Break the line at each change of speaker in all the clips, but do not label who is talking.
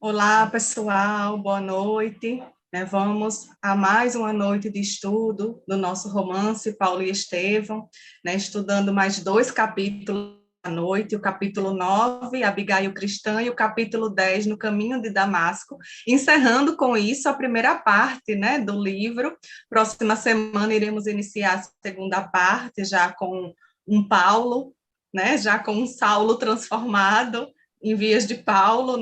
Olá, pessoal, boa noite. Vamos a mais uma noite de estudo do nosso romance Paulo e Estevão, estudando mais dois capítulos à noite, o capítulo 9, Abigail Cristã, e o capítulo 10, No Caminho de Damasco, encerrando com isso a primeira parte, do livro. Próxima semana iremos iniciar a segunda parte, já com um Paulo, já com um Saulo transformado em vias de Paulo,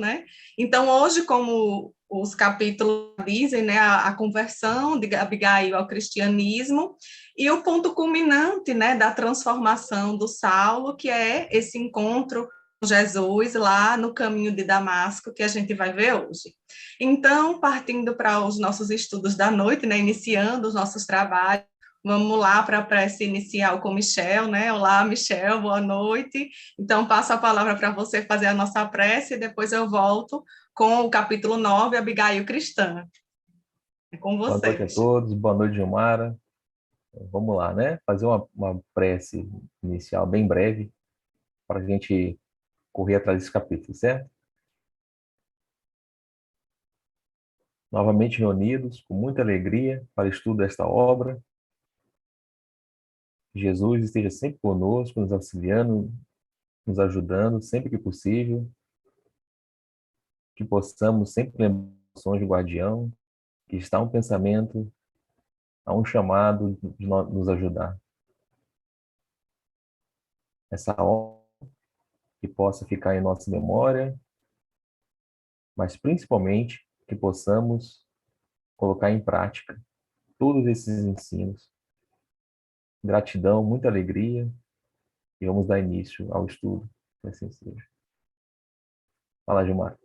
Então, hoje, como os capítulos dizem, a conversão de Abigail ao cristianismo e o ponto culminante, da transformação do Saulo, que é esse encontro com Jesus lá no caminho de Damasco, que a gente vai ver hoje. Então, partindo para os nossos estudos da noite, iniciando os nossos trabalhos, vamos lá para a prece inicial com Michel, Olá, Michel, boa noite. Então, passo a palavra para você fazer a nossa prece e depois eu volto com o capítulo 9, Abigail Cristã. É com
Boa
você,
noite a
Michel.
todos, boa noite, Gilmara. Vamos lá, né? Fazer uma prece inicial bem breve para a gente correr atrás desse capítulo, certo? Novamente reunidos, com muita alegria, para o estudo desta obra. Jesus esteja sempre conosco, nos auxiliando, nos ajudando, sempre que possível. Que possamos sempre lembrar as ações do guardião, que está um pensamento, há um chamado de nos ajudar. Essa obra que possa ficar em nossa memória, mas principalmente que possamos colocar em prática todos esses ensinos. Gratidão, muita alegria e vamos dar início ao estudo. Que assim seja. Fala, Gilmar.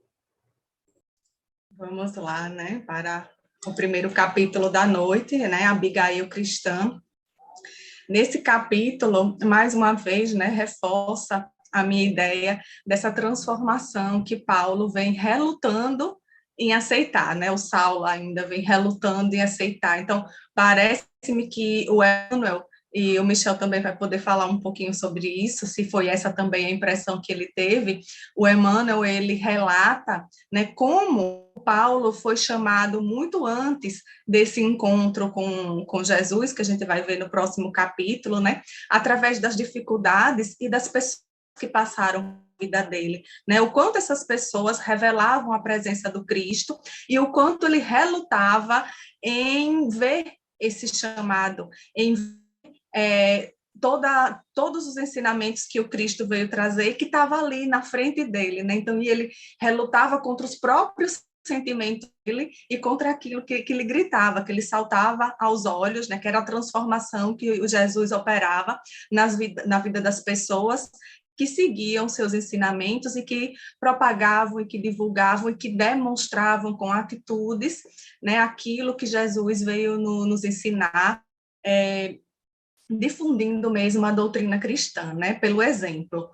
Vamos lá, para o primeiro capítulo da noite, Abigail Cristã. Nesse capítulo, mais uma vez, reforça a minha ideia dessa transformação que Paulo vem relutando em aceitar, O Saulo ainda vem relutando em aceitar. Então, parece-me que o Emmanuel, e o Michel também vai poder falar um pouquinho sobre isso, se foi essa também a impressão que ele teve. O Emmanuel, ele relata, como Paulo foi chamado muito antes desse encontro com Jesus, que a gente vai ver no próximo capítulo, através das dificuldades e das pessoas que passaram a vida dele, o quanto essas pessoas revelavam a presença do Cristo e o quanto ele relutava em ver esse chamado, em todos os ensinamentos que o Cristo veio trazer, que estava ali na frente dele, Então, e ele relutava contra os próprios sentimentos dele e contra aquilo que ele gritava, que ele saltava aos olhos, que era a transformação que o Jesus operava na vida das pessoas que seguiam seus ensinamentos e que propagavam e que divulgavam e que demonstravam com atitudes, aquilo que Jesus veio nos ensinar, difundindo mesmo a doutrina cristã, pelo exemplo.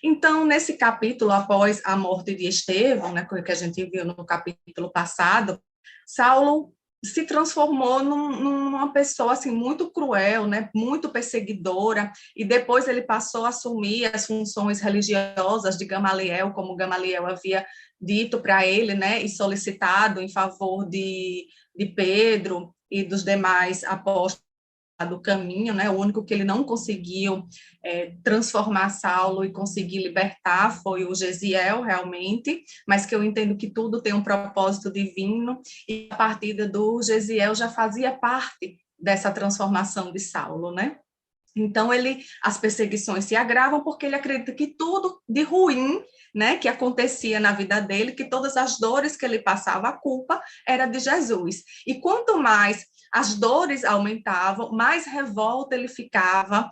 Então, nesse capítulo, após a morte de Estevão, que a gente viu no capítulo passado, Saulo se transformou numa pessoa assim muito cruel, muito perseguidora, e depois ele passou a assumir as funções religiosas de Gamaliel, como Gamaliel havia dito para ele, e solicitado em favor de Pedro e dos demais apóstolos do caminho, o único que ele não conseguiu transformar Saulo e conseguir libertar foi o Gesiel, realmente, mas que eu entendo que tudo tem um propósito divino, e a partida do Gesiel já fazia parte dessa transformação de Saulo, Então, as perseguições se agravam porque ele acredita que tudo de ruim, que acontecia na vida dele, que todas as dores que ele passava, a culpa era de Jesus. E quanto mais as dores aumentavam, mais revolta ele ficava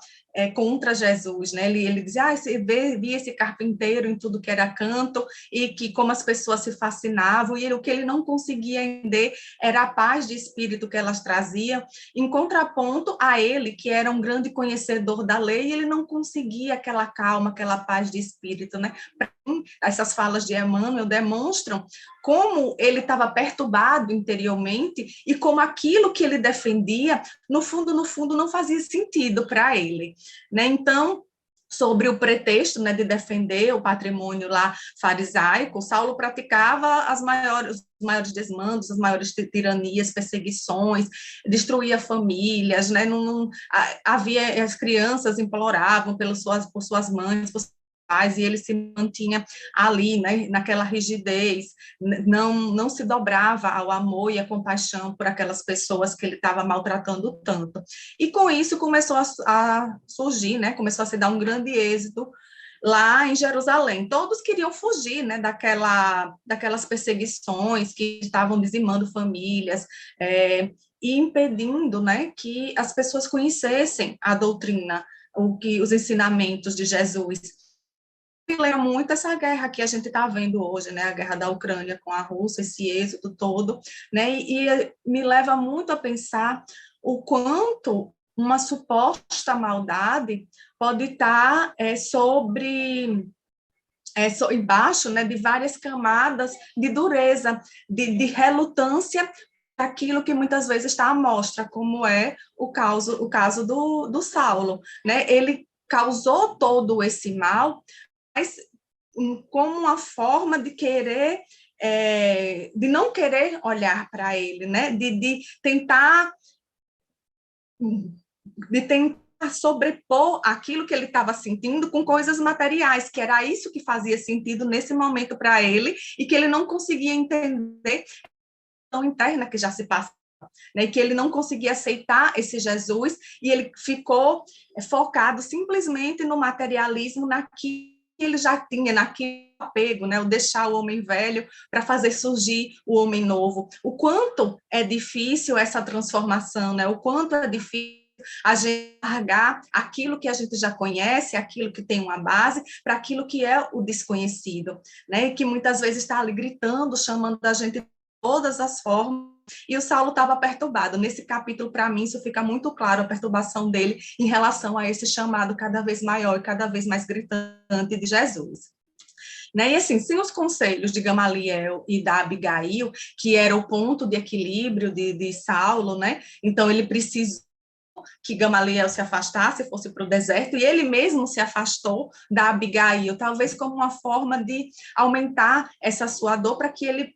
contra Jesus, Ele dizia, você via esse carpinteiro em tudo que era canto, e que como as pessoas se fascinavam, e o que ele não conseguia entender era a paz de espírito que elas traziam, em contraponto a ele, que era um grande conhecedor da lei, ele não conseguia aquela calma, aquela paz de espírito, Para mim, essas falas de Emmanuel demonstram como ele estava perturbado interiormente e como aquilo que ele defendia, no fundo, não fazia sentido para ele, Então, sobre o pretexto, né, de defender o patrimônio lá farisaico, Saulo praticava os maiores desmandos, as maiores tiranias, perseguições, destruía famílias, né, havia, as crianças imploravam por suas mães, por pais, e ele se mantinha ali, né, naquela rigidez, não se dobrava ao amor e à compaixão por aquelas pessoas que ele estava maltratando tanto. E com isso começou a surgir, né, começou a se dar um grande êxito lá em Jerusalém. Todos queriam fugir, né, daquelas perseguições que estavam dizimando famílias, e impedindo, né, que as pessoas conhecessem a doutrina, os ensinamentos de Jesus. Me lembra muito essa guerra que a gente está vendo hoje, né, a guerra da Ucrânia com a Rússia, esse êxodo todo, né, e me leva muito a pensar o quanto uma suposta maldade pode estar embaixo, né, de várias camadas de dureza, de relutância daquilo que muitas vezes está à mostra, como é o caso do Saulo, né? Ele causou todo esse mal, mas como uma forma de querer, de não querer olhar para ele, né? De tentar sobrepor aquilo que ele estava sentindo com coisas materiais, que era isso que fazia sentido nesse momento para ele, e que ele não conseguia entender a tão interna que já se passa, né, que ele não conseguia aceitar esse Jesus, e ele ficou focado simplesmente no materialismo, naquilo que ele já tinha, naquele apego, né, o deixar o homem velho para fazer surgir o homem novo. O quanto é difícil essa transformação, né, o quanto é difícil a gente largar aquilo que a gente já conhece, aquilo que tem uma base, para aquilo que é o desconhecido, né, e que muitas vezes está ali gritando, chamando a gente de todas as formas. E o Saulo estava perturbado. Nesse capítulo, para mim, isso fica muito claro, a perturbação dele em relação a esse chamado cada vez maior e cada vez mais gritante de Jesus. Né? E assim, sem os conselhos de Gamaliel e da Abigail, que era o ponto de equilíbrio de Saulo, né? Então ele precisou que Gamaliel se afastasse, fosse para o deserto, e ele mesmo se afastou da Abigail, talvez como uma forma de aumentar essa sua dor, para que ele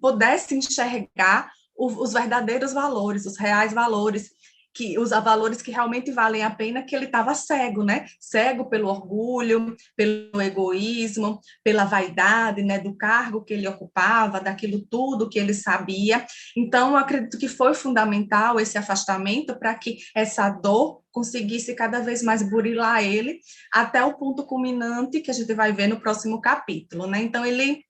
pudesse enxergar os verdadeiros valores, os reais valores, os valores que realmente valem a pena, que ele estava cego, né? Cego pelo orgulho, pelo egoísmo, pela vaidade, né? Do cargo que ele ocupava, daquilo tudo que ele sabia. Então, eu acredito que foi fundamental esse afastamento para que essa dor conseguisse cada vez mais burilar ele, até o ponto culminante que a gente vai ver no próximo capítulo, né? Então, ele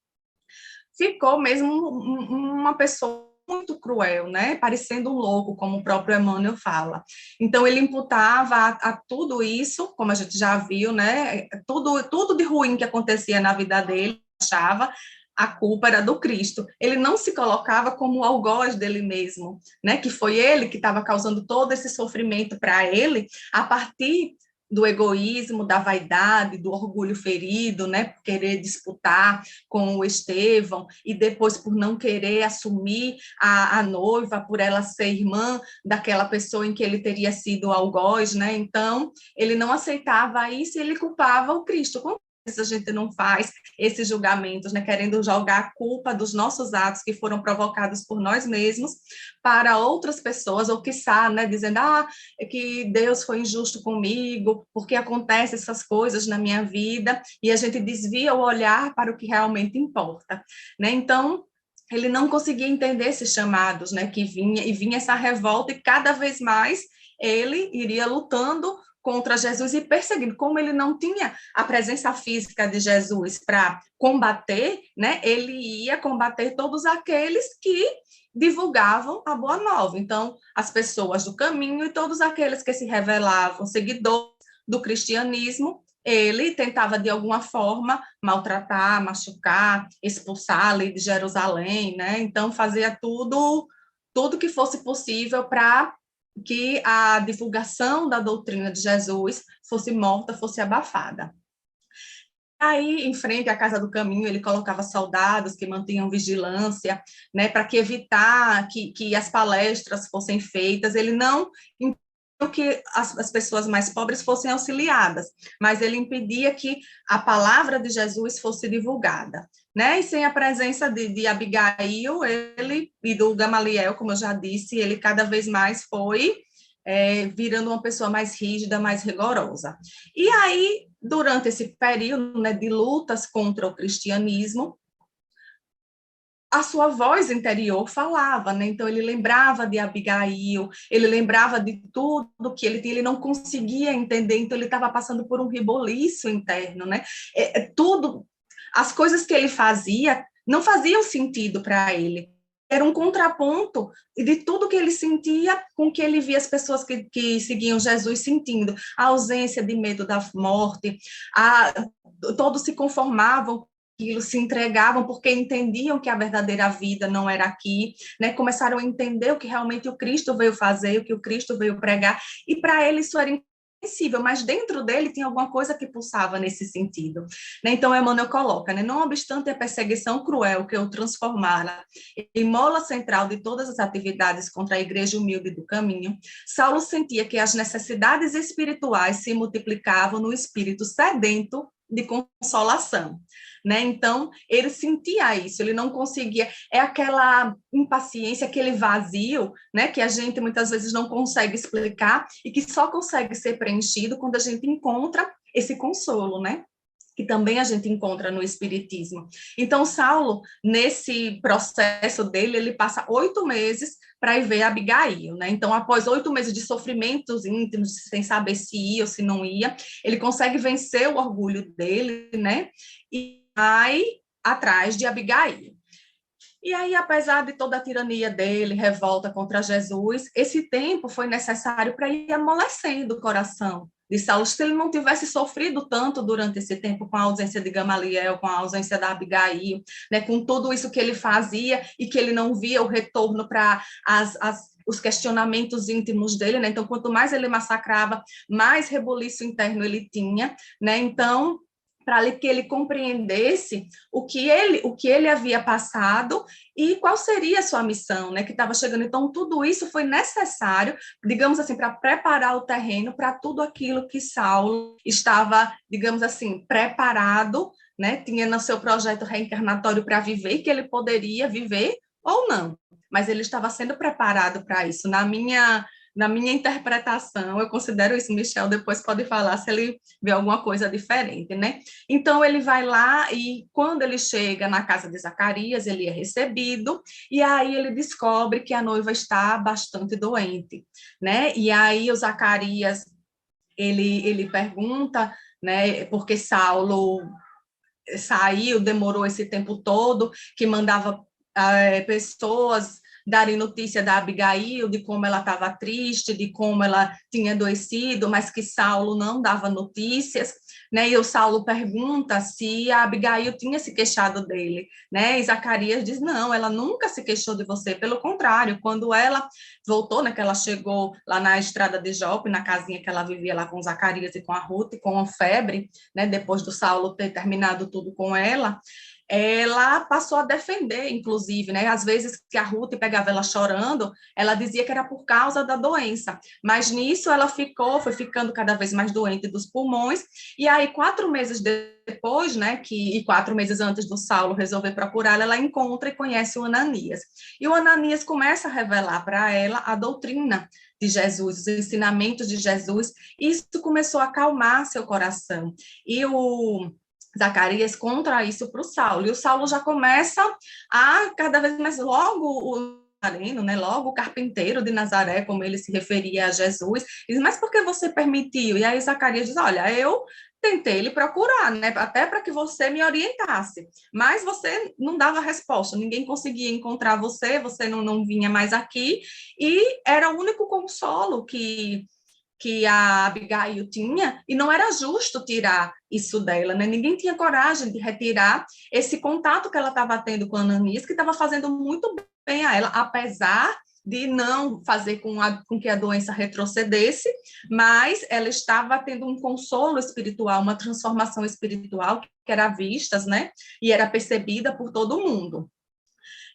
ficou mesmo uma pessoa muito cruel, né? Parecendo um louco, como o próprio Emmanuel fala. Então, ele imputava a tudo isso, como a gente já viu, né? Tudo de ruim que acontecia na vida dele, achava a culpa era do Cristo. Ele não se colocava como algoz dele mesmo, né? Que foi ele que estava causando todo esse sofrimento para ele, a partir do egoísmo, da vaidade, do orgulho ferido, né, por querer disputar com o Estevão, e depois por não querer assumir a noiva, por ela ser irmã daquela pessoa em que ele teria sido algoz, né, então ele não aceitava isso e ele culpava o Cristo. Como a gente não faz esses julgamentos, né, querendo jogar a culpa dos nossos atos que foram provocados por nós mesmos para outras pessoas, ou quiçá, né, dizendo, é que Deus foi injusto comigo, porque acontecem essas coisas na minha vida, e a gente desvia o olhar para o que realmente importa, né? Então, ele não conseguia entender esses chamados, né, que vinha essa revolta, e cada vez mais ele iria lutando contra Jesus e perseguindo. Como ele não tinha a presença física de Jesus para combater, né, ele ia combater todos aqueles que divulgavam a boa nova. Então, as pessoas do caminho e todos aqueles que se revelavam seguidores do cristianismo, ele tentava, de alguma forma, maltratar, machucar, expulsar ali de Jerusalém, né? Então, fazia tudo que fosse possível para que a divulgação da doutrina de Jesus fosse morta, fosse abafada. Aí, em frente à Casa do Caminho, ele colocava soldados que mantinham vigilância, né, para que evitar que as palestras fossem feitas. Ele não que as pessoas mais pobres fossem auxiliadas, mas ele impedia que a palavra de Jesus fosse divulgada, né? E sem a presença de Abigail, ele e do Gamaliel, como eu já disse, ele cada vez mais foi virando uma pessoa mais rígida, mais rigorosa. E aí, durante esse período, né, de lutas contra o cristianismo, a sua voz interior falava, né? Então ele lembrava de Abigail, ele lembrava de tudo que ele tinha, ele não conseguia entender, então ele estava passando por um reboliço interno, né? Tudo, as coisas que ele fazia não faziam sentido para ele. Era um contraponto de tudo que ele sentia com o que ele via as pessoas que seguiam Jesus sentindo. A ausência de medo da morte, todos se conformavam, aquilo, se entregavam porque entendiam que a verdadeira vida não era aqui, né? Começaram a entender o que realmente o Cristo veio fazer, o que o Cristo veio pregar, e para ele isso era impossível, mas dentro dele tinha alguma coisa que pulsava nesse sentido, né? Então Emmanuel coloca, né? Não obstante a perseguição cruel que o transformara em mola central de todas as atividades contra a igreja humilde do caminho, Saulo sentia que as necessidades espirituais se multiplicavam no espírito sedento de consolação, né? Então, ele sentia isso, ele não conseguia, é aquela impaciência, aquele vazio, né, que a gente muitas vezes não consegue explicar e que só consegue ser preenchido quando a gente encontra esse consolo, né? Que também a gente encontra no Espiritismo. Então, Saulo, nesse processo dele, ele passa 8 meses para ir ver Abigail, né? Então, após 8 meses de sofrimentos íntimos, sem saber se ia ou se não ia, ele consegue vencer o orgulho dele, né? E vai atrás de Abigail. E aí, apesar de toda a tirania dele, revolta contra Jesus, esse tempo foi necessário para ir amolecendo o coração de Saulo. Se ele não tivesse sofrido tanto durante esse tempo com a ausência de Gamaliel, com a ausência da Abigail, né, com tudo isso que ele fazia e que ele não via o retorno para os questionamentos íntimos dele, né? Então, quanto mais ele massacrava, mais rebuliço interno ele tinha, né? Então, para que ele compreendesse o que ele havia passado e qual seria a sua missão, né, que estava chegando. Então, tudo isso foi necessário, digamos assim, para preparar o terreno para tudo aquilo que Saulo estava, digamos assim, preparado, né, tinha no seu projeto reencarnatório para viver, e que ele poderia viver ou não, mas ele estava sendo preparado para isso. Na minha interpretação, eu considero isso, Michel depois pode falar se ele vê alguma coisa diferente, né? Então, ele vai lá e, quando ele chega na casa de Zacarias, ele é recebido, e aí ele descobre que a noiva está bastante doente, né? E aí o Zacarias, ele pergunta, né, porque Saulo saiu, demorou esse tempo todo, que mandava pessoas darem notícia da Abigail, de como ela estava triste, de como ela tinha adoecido, mas que Saulo não dava notícias, né? E o Saulo pergunta se a Abigail tinha se queixado dele, né? E Zacarias diz, não, ela nunca se queixou de você, pelo contrário, quando ela voltou, né, que ela chegou lá na estrada de Jope, na casinha que ela vivia lá com Zacarias e com a Ruth, com a febre, né, depois do Saulo ter terminado tudo com ela passou a defender, inclusive, né? Às vezes que a Ruth pegava ela chorando, ela dizia que era por causa da doença, mas nisso ela foi ficando cada vez mais doente dos pulmões, e aí 4 meses depois, né, e 4 meses antes do Saulo resolver procurá-la, ela encontra e conhece o Ananias, e o Ananias começa a revelar para ela a doutrina de Jesus, os ensinamentos de Jesus, e isso começou a acalmar seu coração, e o Zacarias contra isso para o Saulo, e o Saulo já começa a cada vez mais, logo o Nazareno, né, logo o carpinteiro de Nazaré, como ele se referia a Jesus, diz, mas por que você permitiu? E aí Zacarias diz, olha, eu tentei lhe procurar, né, até para que você me orientasse, mas você não dava resposta, ninguém conseguia encontrar você, você não vinha mais aqui, e era o único consolo que a Abigail tinha, e não era justo tirar isso dela, né? Ninguém tinha coragem de retirar esse contato que ela estava tendo com a Ananias, que estava fazendo muito bem a ela, apesar de não fazer com que a doença retrocedesse, mas ela estava tendo um consolo espiritual, uma transformação espiritual que era vista, né? E era percebida por todo mundo.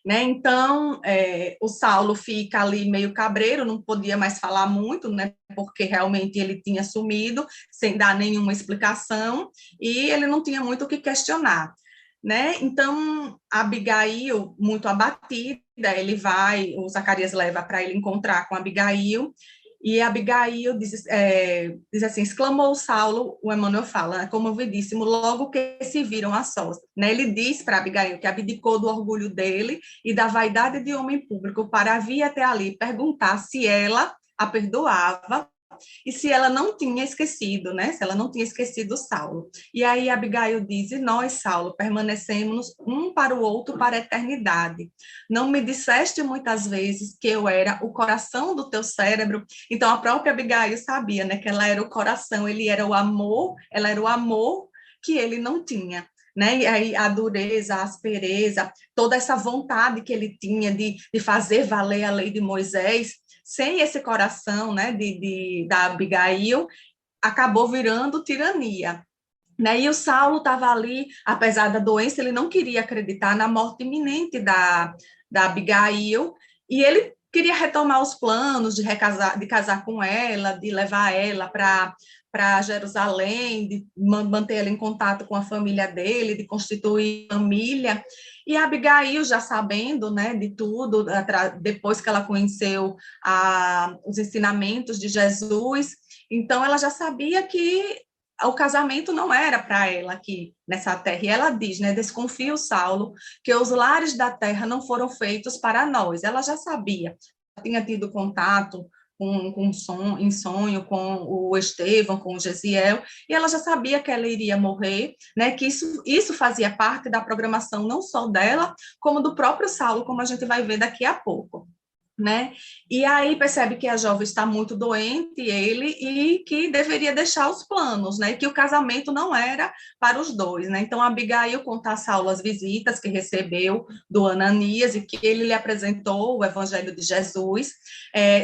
né? Então, o Saulo fica ali meio cabreiro, não podia mais falar muito, né? Porque realmente ele tinha sumido, sem dar nenhuma explicação, e ele não tinha muito o que questionar, né? Então, Abigail, muito abatida, o Zacarias leva para ele encontrar com Abigail, e Abigail diz assim, exclamou Saulo, o Emmanuel fala, né, comovidíssimo, logo que se viram a sós. Né? Ele diz para Abigail que abdicou do orgulho dele e da vaidade de homem público para vir até ali perguntar se ela a perdoava e se ela não tinha esquecido, né? Se ela não tinha esquecido Saulo. E aí Abigail diz: e nós, Saulo, permanecemos um para o outro para a eternidade. Não me disseste muitas vezes que eu era o coração do teu cérebro? Então a própria Abigail sabia, né? Que ela era o coração, ele era o amor, ela era o amor que ele não tinha. Né? E aí a dureza, a aspereza, toda essa vontade que ele tinha de fazer valer a lei de Moisés, sem esse coração, né, da Abigail, acabou virando tirania. Né? E o Saulo estava ali, apesar da doença, ele não queria acreditar na morte iminente da Abigail, e ele queria retomar os planos de casar com ela, de levar ela para Jerusalém, de manter ela em contato com a família dele, de constituir família. E a Abigail, já sabendo, né, de tudo, depois que ela conheceu os ensinamentos de Jesus, então ela já sabia que o casamento não era para ela aqui nessa terra. E ela diz, né, desconfio, Saulo, que os lares da terra não foram feitos para nós. Ela já sabia, tinha tido contato em sonho com o Estevão, com o Gesiel, e ela já sabia que ela iria morrer, né, que isso fazia parte da programação não só dela, como do próprio Saulo, como a gente vai ver daqui a pouco. Né? E aí percebe que a jovem está muito doente, ele, e que deveria deixar os planos, né? Que o casamento não era para os dois, né? Então, Abigail conta a Saulo as visitas que recebeu do Ananias e que ele lhe apresentou o Evangelho de Jesus.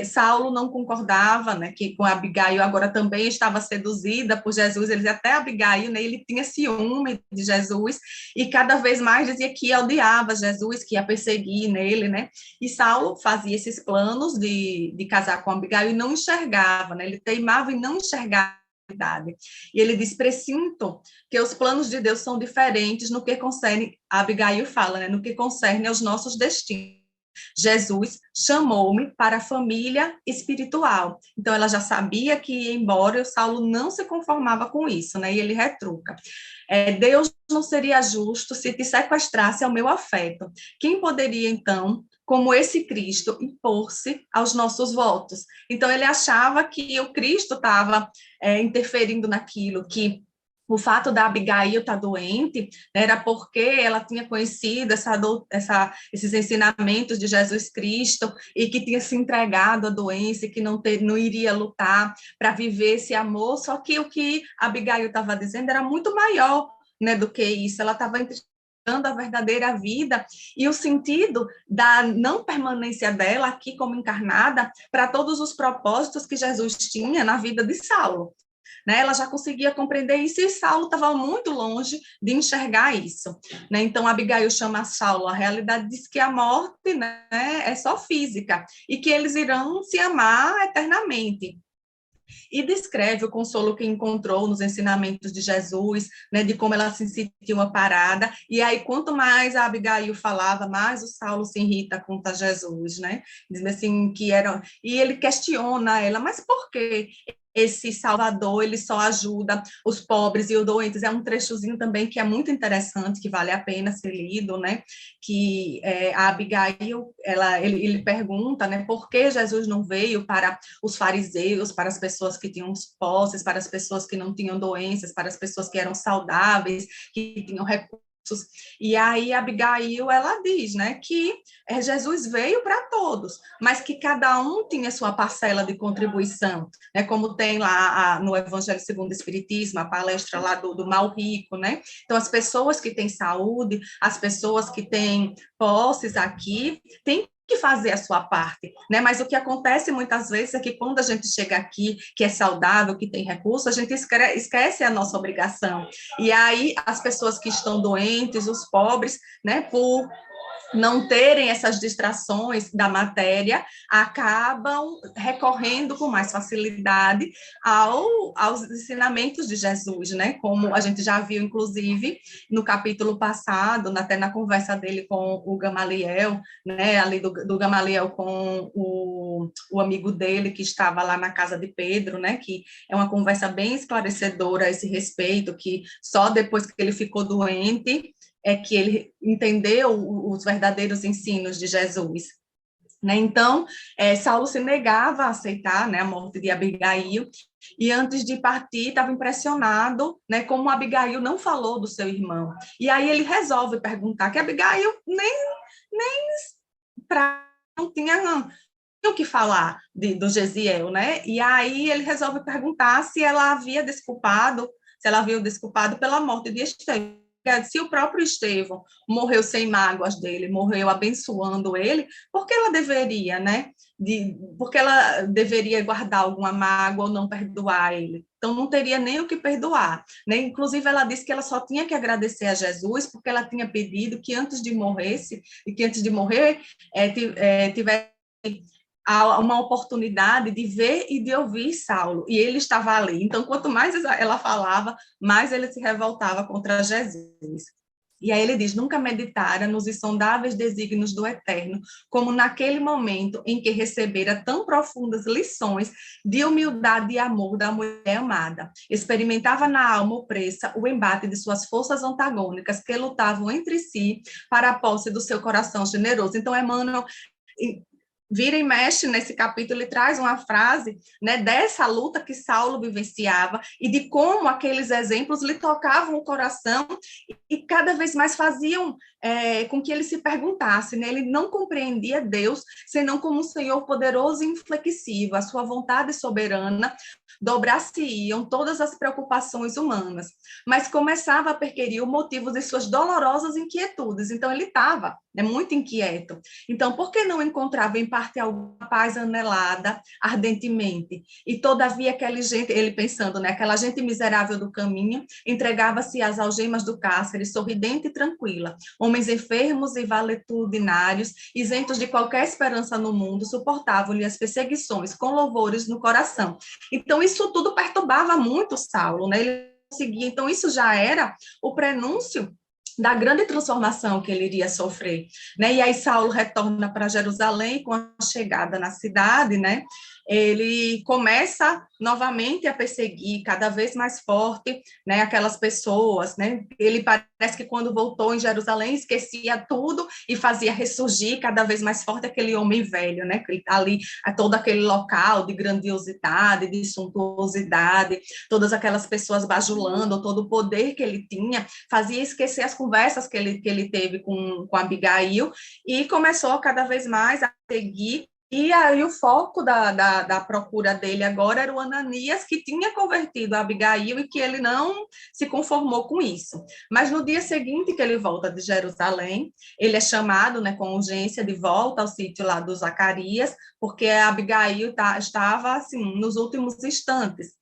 Saulo não concordava, né? Que com Abigail agora também estava seduzida por Jesus, ele até Abigail, né? Ele tinha ciúme de Jesus e cada vez mais dizia que odiava Jesus, que ia perseguir nele, né? E Saulo fazia esses planos de casar com Abigail e não enxergava, né? Ele teimava em não enxergar a verdade. E ele diz, presinto que os planos de Deus são diferentes no que concerne, Abigail fala, né? No que concerne aos nossos destinos. Jesus chamou-me para a família espiritual. Então, ela já sabia que, embora o Saulo não se conformava com isso, né? E ele retruca. Deus não seria justo se te sequestrasse ao meu afeto. Quem poderia, então, como esse Cristo, impor-se aos nossos votos? Então, ele achava que o Cristo estava interferindo naquilo, que o fato da Abigail estar doente era porque ela tinha conhecido esses ensinamentos de Jesus Cristo e que tinha se entregado à doença e que não iria lutar para viver esse amor, só que o que Abigail estava dizendo era muito maior, né, do que isso. Ela estava entregando a verdadeira vida e o sentido da não permanência dela aqui como encarnada para todos os propósitos que Jesus tinha na vida de Saulo. Né? Ela já conseguia compreender isso e Saulo estava muito longe de enxergar isso. Né? Então, Abigail chama Saulo, a realidade diz que a morte, né, é só física e que eles irão se amar eternamente. E descreve o consolo que encontrou nos ensinamentos de Jesus, né, de como ela se sentiu uma parada, e aí quanto mais a Abigail falava, mais o Saulo se irrita contra Jesus, né, dizendo assim que era, e ele questiona ela, mas por quê? Esse Salvador, ele só ajuda os pobres e os doentes. É um trechozinho também que é muito interessante, que vale a pena ser lido, né? Que a Abigail, ele pergunta, né? Por que Jesus não veio para os fariseus, para as pessoas que tinham posses, para as pessoas que não tinham doenças, para as pessoas que eram saudáveis, que tinham recursos. E aí Abigail, ela diz, né, que Jesus veio para todos, mas que cada um tinha sua parcela de contribuição, né, como tem lá no Evangelho segundo o Espiritismo, a palestra lá do mal rico, né? Então as pessoas que têm saúde, as pessoas que têm posses aqui, têm que fazer a sua parte, né? Mas o que acontece muitas vezes é que quando a gente chega aqui, que é saudável, que tem recurso, a gente esquece a nossa obrigação. E aí as pessoas que estão doentes, os pobres, né, por não terem essas distrações da matéria, acabam recorrendo com mais facilidade aos ensinamentos de Jesus, né? Como a gente já viu, inclusive, no capítulo passado, até na conversa dele com o Gamaliel, né? Ali do Gamaliel com o amigo dele que estava lá na casa de Pedro, né? Que é uma conversa bem esclarecedora a esse respeito, que só depois que ele ficou doente é que ele entendeu os verdadeiros ensinos de Jesus. Né? Então, Saulo se negava a aceitar, né, a morte de Abigail, e antes de partir estava impressionado, né, como Abigail não falou do seu irmão. E aí ele resolve perguntar, que Abigail nem não tinha o que falar do Gesiel, né? E aí ele resolve perguntar se ela havia desculpado, se ela havia o desculpado pela morte de Estevão. Se o próprio Estevão morreu sem mágoas dele, morreu abençoando ele, por que ela deveria, né? Porque ela deveria guardar alguma mágoa ou não perdoar ele? Então, não teria nem o que perdoar. Né? Inclusive, ela disse que ela só tinha que agradecer a Jesus, porque ela tinha pedido que antes de morrer, tivesse uma oportunidade de ver e de ouvir Saulo, e ele estava ali. Então, quanto mais ela falava, mais ele se revoltava contra Jesus. E aí ele diz, nunca meditara nos insondáveis desígnios do Eterno, como naquele momento em que recebera tão profundas lições de humildade e amor da mulher amada. Experimentava na alma opressa o embate de suas forças antagônicas que lutavam entre si para a posse do seu coração generoso. Então, Emmanuel vira e mexe nesse capítulo e traz uma frase, né, dessa luta que Saulo vivenciava e de como aqueles exemplos lhe tocavam o coração e cada vez mais faziam com que ele se perguntasse, né? Ele não compreendia Deus senão como um Senhor poderoso e inflexível, a sua vontade soberana dobrar-se-iam todas as preocupações humanas, mas começava a perquirir o motivo de suas dolorosas inquietudes. Então ele estava muito inquieto. Então, por que não encontrava em parte alguma paz anelada ardentemente? E todavia aquela gente, ele pensando, né, aquela gente miserável do caminho, entregava-se às algemas do cárcere, sorridente e tranquila. Homens enfermos e valetudinários, isentos de qualquer esperança no mundo, suportavam-lhe as perseguições com louvores no coração. Então, isso tudo perturbava muito Saulo, né? Ele conseguia, então isso já era o prenúncio da grande transformação que ele iria sofrer, né? E aí Saulo retorna para Jerusalém com a chegada na cidade, né? Ele começa novamente a perseguir cada vez mais forte, né, aquelas pessoas, né? Ele parece que quando voltou em Jerusalém esquecia tudo e fazia ressurgir cada vez mais forte aquele homem velho, né? Ali todo aquele local de grandiosidade, de suntuosidade, todas aquelas pessoas bajulando, todo o poder que ele tinha, fazia esquecer as conversas que ele teve com Abigail e começou cada vez mais a seguir. E aí o foco da procura dele agora era o Ananias, que tinha convertido a Abigail e que ele não se conformou com isso. Mas no dia seguinte que ele volta de Jerusalém, ele é chamado, né, com urgência de volta ao sítio lá do Zacarias, porque a Abigail estava assim, nos últimos instantes.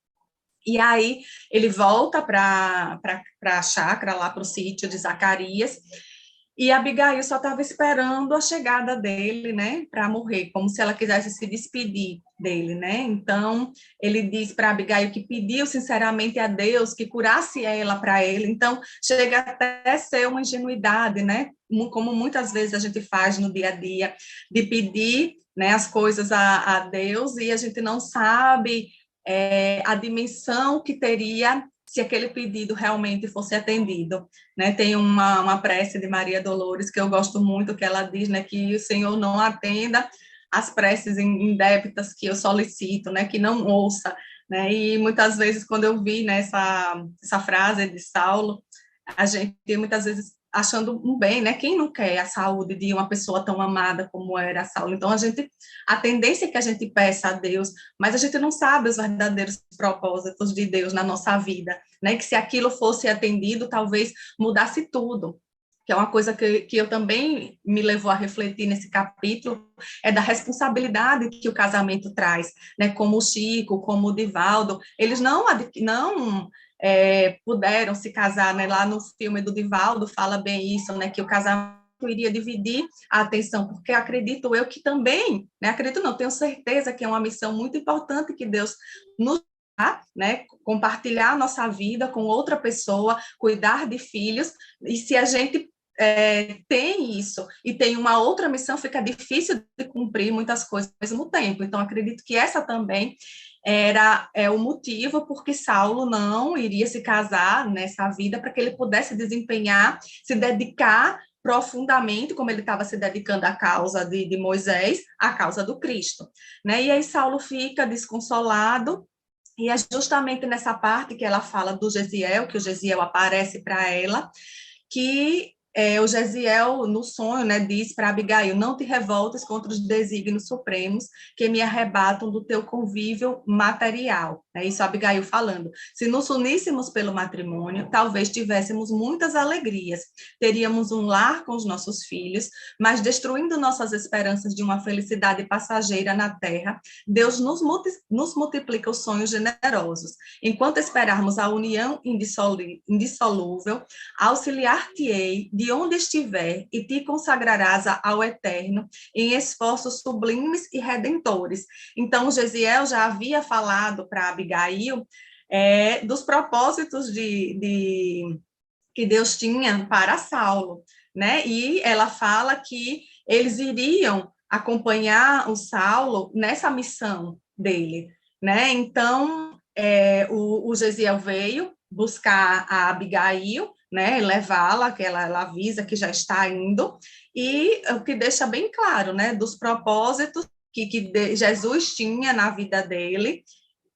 E aí ele volta para a chácara, lá para o sítio de Zacarias, e a Abigail só estava esperando a chegada dele, né, para morrer, como se ela quisesse se despedir dele, né? Então, ele diz para Abigail que pediu sinceramente a Deus que curasse ela para ele. Então, chega até a ser uma ingenuidade, né? Como muitas vezes a gente faz no dia a dia, de pedir, né, as coisas a Deus e a gente não sabe a dimensão que teria se aquele pedido realmente fosse atendido, né? Tem uma prece de Maria Dolores que eu gosto muito, que ela diz, né, que o Senhor não atenda as preces indébitas que eu solicito, né, que não ouça, né? E muitas vezes quando eu vi, né, essa frase de Saulo, a gente muitas vezes achando um bem, né? Quem não quer a saúde de uma pessoa tão amada como era a Saulo? Então, a tendência é que a gente peça a Deus, mas a gente não sabe os verdadeiros propósitos de Deus na nossa vida, né? Que se aquilo fosse atendido, talvez mudasse tudo. Que é uma coisa que eu também me levou a refletir nesse capítulo, é da responsabilidade que o casamento traz, né? Como o Chico, como o Divaldo, eles não puderam se casar, né? Lá no filme do Divaldo fala bem isso, né? Que o casamento iria dividir a atenção, porque acredito eu que também, né, acredito não, tenho certeza que é uma missão muito importante que Deus nos dá, né, compartilhar a nossa vida com outra pessoa, cuidar de filhos, e se a gente tem isso e tem uma outra missão, fica difícil de cumprir muitas coisas ao mesmo tempo. Então, acredito que essa também era o motivo porque Saulo não iria se casar nessa vida para que ele pudesse desempenhar, se dedicar profundamente, como ele estava se dedicando à causa de Moisés, à causa do Cristo, né? E aí Saulo fica desconsolado, e é justamente nessa parte que ela fala do Gesiel, que o Gesiel aparece para ela, que o Gesiel, no sonho, né, diz para Abigail: não te revoltes contra os desígnios supremos que me arrebatam do teu convívio material. É isso Abigail falando. Se nos uníssemos pelo matrimônio, talvez tivéssemos muitas alegrias, teríamos um lar com os nossos filhos, mas destruindo nossas esperanças de uma felicidade passageira na terra, Deus nos multiplica os sonhos generosos. Enquanto esperarmos a união indissolúvel, auxiliar-te-ei de onde estiver e te consagrarás ao Eterno em esforços sublimes e redentores. Então, Gesiel já havia falado para Abigail dos propósitos que Deus tinha para Saulo, né? E ela fala que eles iriam acompanhar o Saulo nessa missão dele, né? Então, o Gesiel veio buscar a Abigail, né, levá-la, que ela avisa que já está indo, e o que deixa bem claro, né, dos propósitos que Jesus tinha na vida dele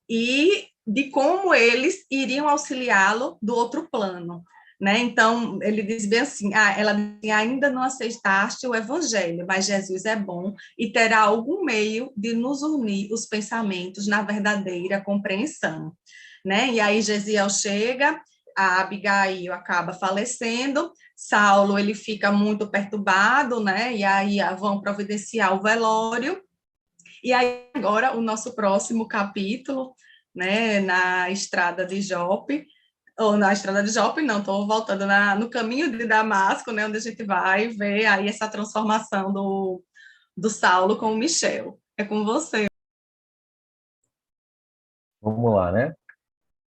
e de como eles iriam auxiliá-lo do outro plano, né? Então, ele diz bem assim, ela diz, ainda não aceitaste o evangelho, mas Jesus é bom e terá algum meio de nos unir os pensamentos na verdadeira compreensão, né? E aí Gesiel chega, a Abigail acaba falecendo, Saulo, ele fica muito perturbado, né? E aí vão providenciar o velório, e aí agora o nosso próximo capítulo, né, na estrada de Jope, ou na estrada de Jope, não, estou voltando no caminho de Damasco, né, onde a gente vai ver aí essa transformação do Saulo com o Michel. É com você.
Vamos lá, né?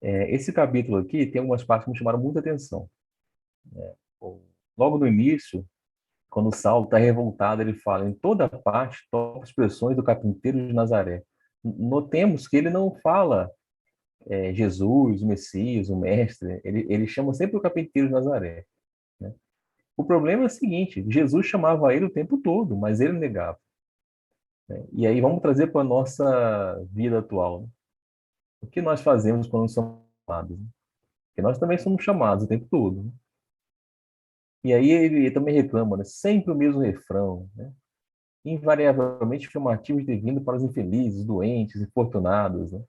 Esse capítulo aqui tem algumas partes que me chamaram muita atenção. Logo no início, quando Saulo está revoltado, ele fala: em toda parte, toca expressões do carpinteiro de Nazaré. Notemos que ele não fala Jesus, o Messias, o Mestre, ele chama sempre o carpinteiro de Nazaré, né? O problema é o seguinte: Jesus chamava ele o tempo todo, mas ele negava, né? E aí vamos trazer para a nossa vida atual, né? O que nós fazemos quando somos chamados, né? Porque nós também somos chamados o tempo todo, né? E aí ele também reclama, né? Sempre o mesmo refrão, né? Invariavelmente chamativos de vindo para os infelizes, doentes, infortunados, né?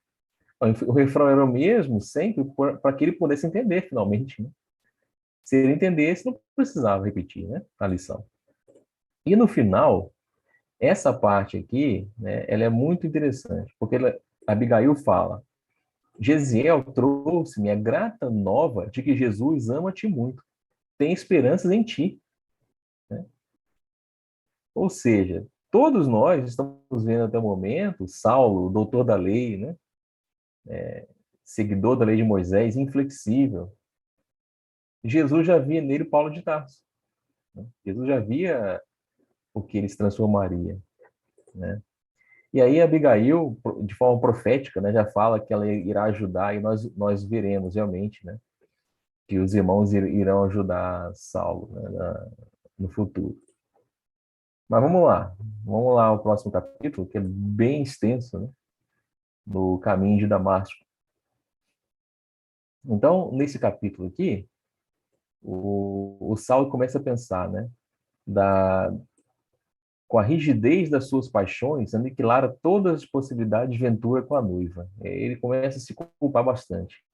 O refrão era o mesmo sempre para que ele pudesse entender finalmente, né? Se ele entendesse, não precisava repetir, né, a lição. E no final, essa parte aqui, né, ela é muito interessante, porque Abigail fala: Gesiel trouxe-me a grata nova de que Jesus ama-te muito, tem esperanças em ti, né? Ou seja, todos nós estamos vendo até o momento Saulo, o doutor da lei, né, seguidor da lei de Moisés, inflexível. Jesus já via nele Paulo de Tarso, né? Jesus já via o que ele se transformaria, né? E aí Abigail, de forma profética, né, já fala que ela irá ajudar, e nós veremos realmente, né, que os irmãos irão ajudar Saulo, né, no futuro. Mas vamos lá ao próximo capítulo, que é bem extenso, né, no caminho de Damasco. Então, nesse capítulo aqui, o Saulo começa a pensar, né, com a rigidez das suas paixões, aniquilara todas as possibilidades de ventura com a noiva. Ele começa a se culpar bastante.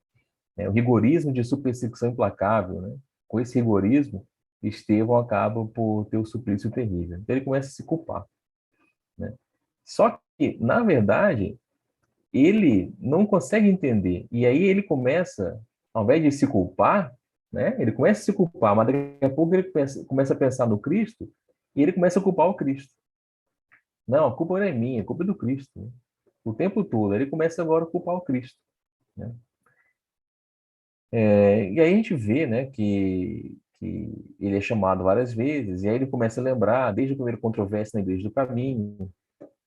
O rigorismo de sua perseguição implacável, né? Com esse rigorismo, Estevão acaba por ter o suplício terrível. Então ele começa a se culpar, né? Só que, na verdade, ele não consegue entender. E aí ele começa, ao invés de se culpar, né? Ele começa a se culpar, mas daqui a pouco ele começa a pensar no Cristo e ele começa a culpar o Cristo. Não, a culpa não é minha, a culpa é do Cristo, né? O tempo todo. Ele começa agora a culpar o Cristo, né? E aí a gente vê, né, que ele é chamado várias vezes, e aí ele começa a lembrar, desde a primeira controvérsia na Igreja do Caminho,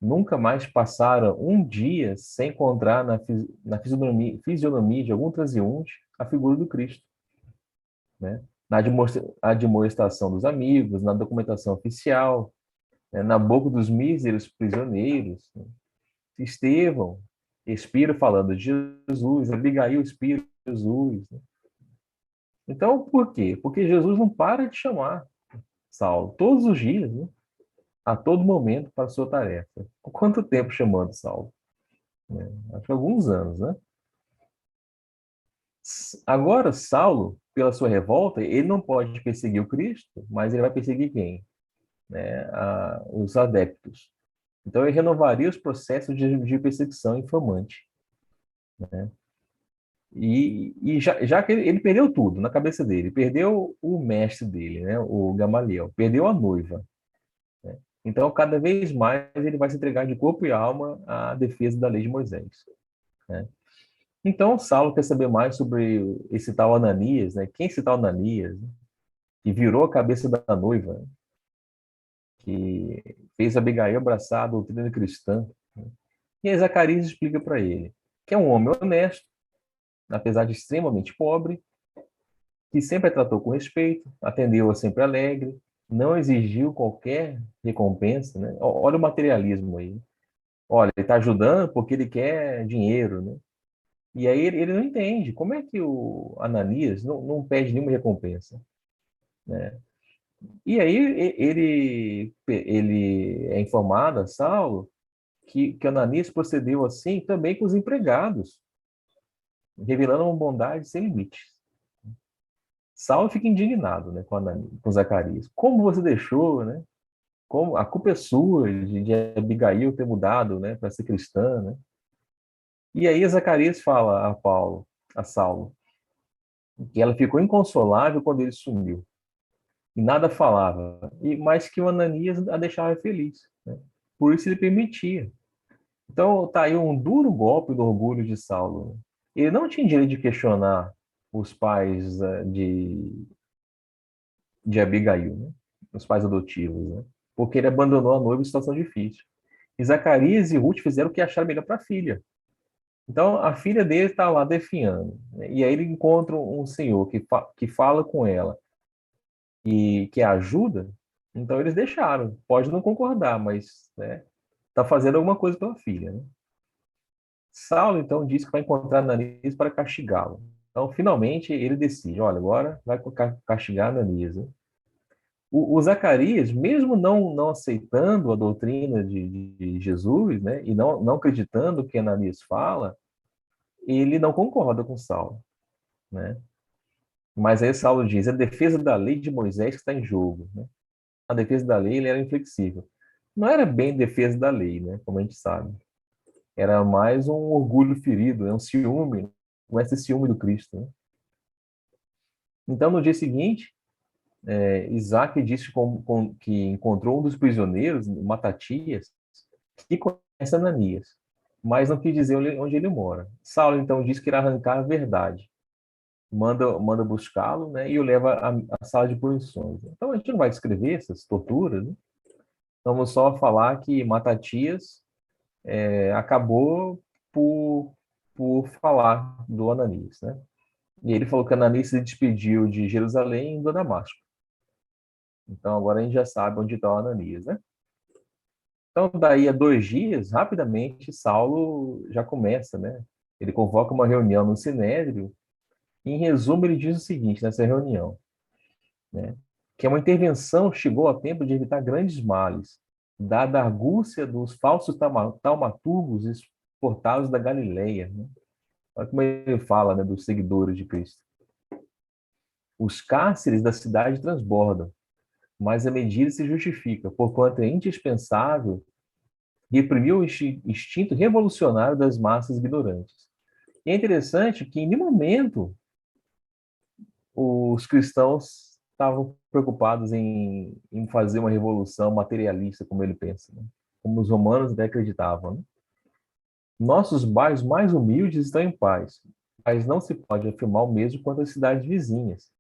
nunca mais passaram um dia sem encontrar na fisionomia de algum transeunte a figura do Cristo, né? Na admoestação dos amigos, na documentação oficial, né, na boca dos míseros prisioneiros, né? Estevão, Espírito falando de Jesus, Abigail, Espírito de Jesus, né? Então, por quê? Porque Jesus não para de chamar Saulo todos os dias, né? A todo momento para a sua tarefa. Por quanto tempo chamando Saulo? Né? Acho que alguns anos, né? Agora, Saulo, pela sua revolta, ele não pode perseguir o Cristo, mas ele vai perseguir quem? Né? Os adeptos. Então, ele renovaria os processos de perseguição infamante. Né? E já que ele perdeu tudo na cabeça dele, perdeu o mestre dele, né? O Gamaliel, perdeu a noiva. Né? Então, cada vez mais, ele vai se entregar de corpo e alma à defesa da lei de Moisés. Né? Então, Saulo quer saber mais sobre esse tal Ananias, né? Quem é esse tal Ananias, né? Que virou a cabeça da noiva, né? Que fez Abigail abraçar a doutrina cristã. Né? E aí Zacarias explica para ele que é um homem honesto, apesar de extremamente pobre, que sempre a tratou com respeito, atendeu-a sempre alegre, não exigiu qualquer recompensa, né? Olha o materialismo aí. Olha, ele está ajudando porque ele quer dinheiro, né? E aí ele não entende como é que o Ananias não pede nenhuma recompensa, né? E aí ele é informado a Saulo que Ananias procedeu assim também com os empregados, revelando uma bondade sem limites. Saulo fica indignado, né, com Zacarias. Como você deixou, né? Como a culpa é sua de Abigail ter mudado, né, para ser cristã, né? E aí Zacarias fala a Saulo, que ela ficou inconsolável quando ele sumiu e nada falava, mas que o Ananias a deixava feliz, né? Por isso ele permitia. Então tá aí um duro golpe do orgulho de Saulo. Ele não tinha direito de questionar os pais de Abigail, né? Os pais adotivos, né? Porque ele abandonou a noiva em situação difícil. E Zacarias e Ruth fizeram o que acharam melhor para a filha. Então, a filha dele está lá definhando, né? E aí ele encontra um senhor que fala com ela e que a ajuda. Então, eles deixaram. Pode não concordar, mas, né, tá fazendo alguma coisa pela filha, né? Saulo, então, diz que vai encontrar Ananias para castigá-lo. Então, finalmente, ele decide, olha, agora vai castigar Ananias, né? O Zacarias, mesmo não aceitando a doutrina de Jesus, né, e não acreditando o que Ananias fala, ele não concorda com Saulo, né? Mas aí Saulo diz, é a defesa da lei de Moisés que está em jogo, né? A defesa da lei, ele era inflexível. Não era bem defesa da lei, né? Como a gente sabe. Era mais um orgulho ferido, né? Um ciúme, com esse ciúme do Cristo, né? Então, no dia seguinte, Isaac disse que encontrou um dos prisioneiros, Matatias, que conhece Ananias, mas não quis dizer onde ele mora. Saulo, então, disse que irá arrancar a verdade. Manda buscá-lo, né, e o leva à sala de punições. Então, a gente não vai descrever essas torturas, né? Vamos só falar que Matatias acabou por, por falar do Ananias, né? E ele falou que Ananias se despediu de Jerusalém e indo a Damasco. Então, agora a gente já sabe onde está o Ananias, né? Então, daí a 2 dias, rapidamente, Saulo já começa, né? Ele convoca uma reunião no Sinédrio e, em resumo, ele diz o seguinte nessa reunião, né? Que uma intervenção chegou a tempo de evitar grandes males, dada a argúcia dos falsos taumaturgos exportados da Galileia, né? Olha como ele fala, né, dos seguidores de Cristo. Os cárceres da cidade transbordam, mas a medida se justifica, porquanto é indispensável reprimir o instinto revolucionário das massas ignorantes. E é interessante que, em nenhum momento, os cristãos estavam preocupados em fazer uma revolução materialista, como ele pensa, né? Como os romanos até acreditavam, né? Nossos bairros mais humildes estão em paz, mas não se pode afirmar o mesmo quanto às cidades vizinhas,